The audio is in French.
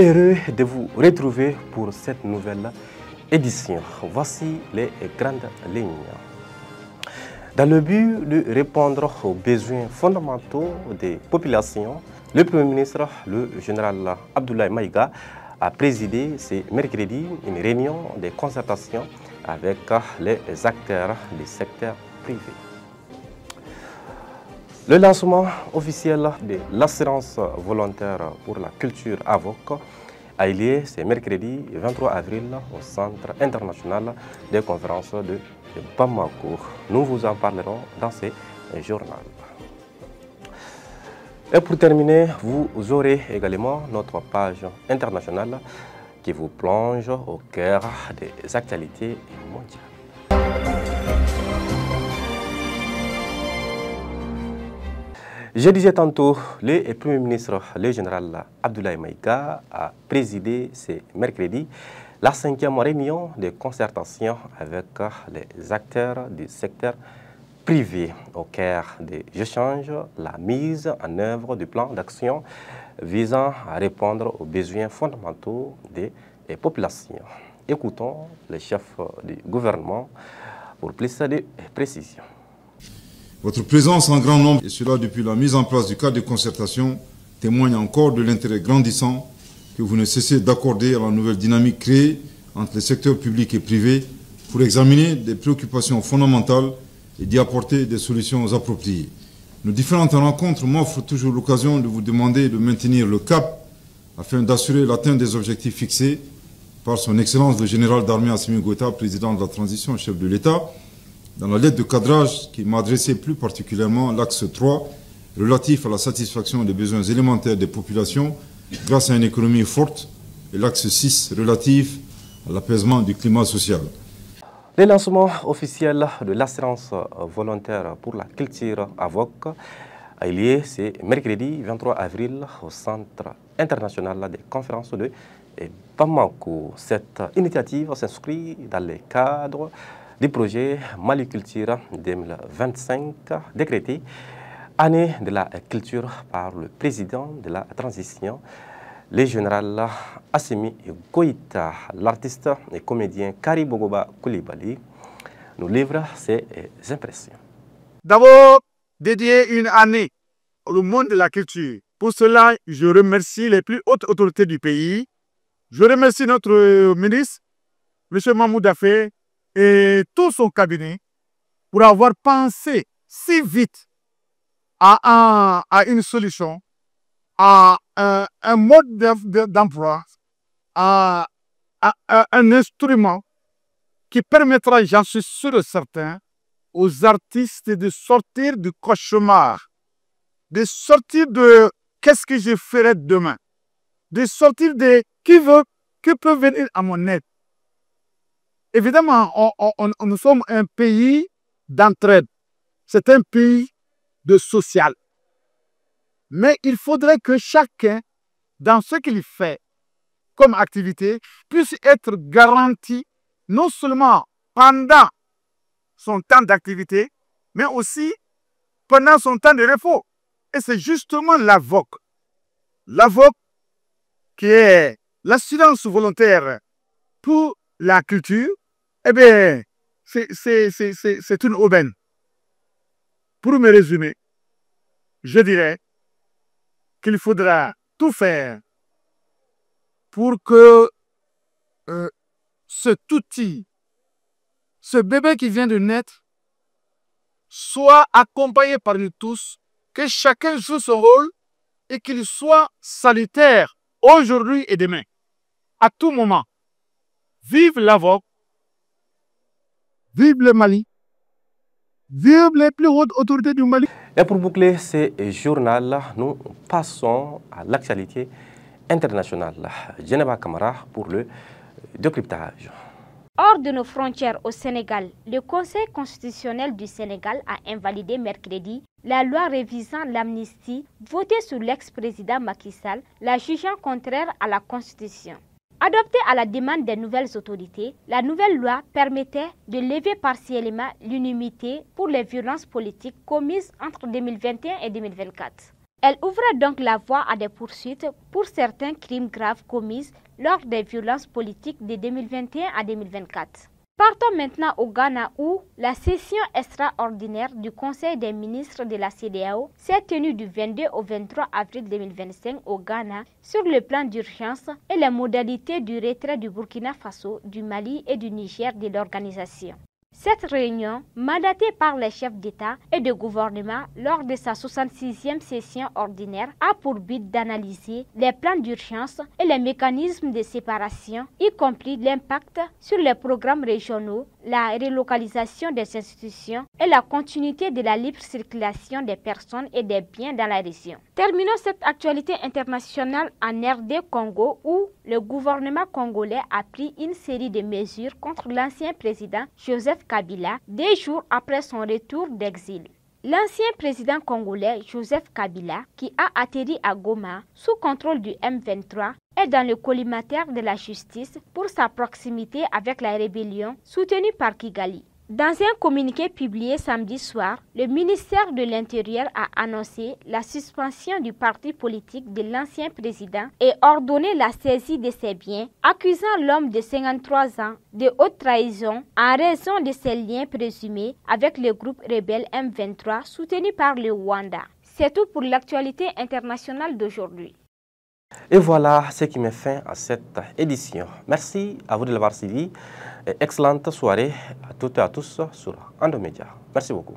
Heureux de vous retrouver pour cette nouvelle édition. Voici les grandes lignes. Dans le but de répondre aux besoins fondamentaux des populations, le Premier ministre, le général Abdoulaye Maïga, a présidé ce mercredi une réunion de concertation avec les acteurs du secteur privé. Le lancement officiel de l'assurance volontaire pour la culture AVOC a eu lieu ce mercredi 23 avril au Centre international des conférences de Bamako. Nous vous en parlerons dans ce journal. Et pour terminer, vous aurez également notre page internationale qui vous plonge au cœur des actualités mondiales. Je disais tantôt, le Premier ministre, le général Abdoulaye Maïga, a présidé ce mercredi la 5e réunion de concertation avec les acteurs du secteur privé au cœur des échanges, la mise en œuvre du plan d'action visant à répondre aux besoins fondamentaux des populations. Écoutons le chef du gouvernement pour plus de précisions. Votre présence en grand nombre, et cela depuis la mise en place du cadre de concertation, témoigne encore de l'intérêt grandissant que vous ne cessez d'accorder à la nouvelle dynamique créée entre les secteurs publics et privés pour examiner des préoccupations fondamentales et d'y apporter des solutions appropriées. Nos différentes rencontres m'offrent toujours l'occasion de vous demander de maintenir le cap afin d'assurer l'atteinte des objectifs fixés par son Excellence le général d'armée Assimi Goïta, président de la transition, chef de l'État, dans la lettre de cadrage qui m'a adressé plus particulièrement l'axe 3 relatif à la satisfaction des besoins élémentaires des populations grâce à une économie forte et l'axe 6 relatif à l'apaisement du climat social. Le lancement officiel de l'assurance volontaire pour la culture AVOC a eu lieu ce mercredi 23 avril au Centre international des conférences de Bamako. Cette initiative s'inscrit dans le cadre du projet Mali Culture 2025 décrété année de la culture par le président de la transition, le général Assimi Goïta. L'artiste et comédien Kari Bogoba Koulibaly nous livre ses impressions. D'abord, dédier une année au monde de la culture. Pour cela, je remercie les plus hautes autorités du pays. Je remercie notre ministre, M. Mahmoud Affé, et tout son cabinet pour avoir pensé si vite à une solution, à un mode d'emploi, à un instrument qui permettra, j'en suis sûr et certain, aux artistes de sortir du cauchemar, de sortir de qu'est-ce que je ferai demain, de sortir de qui peut venir à mon aide. Évidemment, nous sommes un pays d'entraide. C'est un pays de social. Mais il faudrait que chacun, dans ce qu'il fait comme activité, puisse être garanti non seulement pendant son temps d'activité, mais aussi pendant son temps de repos. Et c'est justement l'AVOC. L'AVOC, qui est l'assurance volontaire pour la culture, eh bien, c'est une aubaine. Pour me résumer, je dirais qu'il faudra tout faire pour que cet outil, ce bébé qui vient de naître, soit accompagné par nous tous, que chacun joue son rôle et qu'il soit salutaire aujourd'hui et demain, à tout moment. Vive l'AVOC! Vive le Mali, vive les plus hautes autorités du Mali. Et pour boucler ce journal, nous passons à l'actualité internationale. Geneva Camara pour le décryptage. Hors de nos frontières au Sénégal, le Conseil constitutionnel du Sénégal a invalidé mercredi la loi révisant l'amnistie votée sous l'ex-président Macky Sall, la jugeant contraire à la Constitution. Adoptée à la demande des nouvelles autorités, la nouvelle loi permettait de lever partiellement l'immunité pour les violences politiques commises entre 2021 et 2024. Elle ouvrait donc la voie à des poursuites pour certains crimes graves commis lors des violences politiques de 2021 à 2024. Partons maintenant au Ghana où la session extraordinaire du Conseil des ministres de la CEDEAO s'est tenue du 22 au 23 avril 2025 au Ghana sur le plan d'urgence et les modalités du retrait du Burkina Faso, du Mali et du Niger de l'organisation. Cette réunion, mandatée par les chefs d'État et de gouvernement lors de sa 66e session ordinaire, a pour but d'analyser les plans d'urgence et les mécanismes de séparation, y compris l'impact sur les programmes régionaux, la relocalisation des institutions et la continuité de la libre circulation des personnes et des biens dans la région. Terminons cette actualité internationale en RD Congo où le gouvernement congolais a pris une série de mesures contre l'ancien président Joseph Kabila, des jours après son retour d'exil. L'ancien président congolais Joseph Kabila, qui a atterri à Goma sous contrôle du M23, est dans le collimateur de la justice pour sa proximité avec la rébellion soutenue par Kigali. Dans un communiqué publié samedi soir, le ministère de l'Intérieur a annoncé la suspension du parti politique de l'ancien président et ordonné la saisie de ses biens, accusant l'homme de 53 ans de haute trahison en raison de ses liens présumés avec le groupe rebelle M23 soutenu par le Rwanda. C'est tout pour l'actualité internationale d'aujourd'hui. Et voilà ce qui met fin à cette édition. Merci à vous de l'avoir suivi. Et excellente soirée à toutes et à tous sur Indomédia. Merci beaucoup.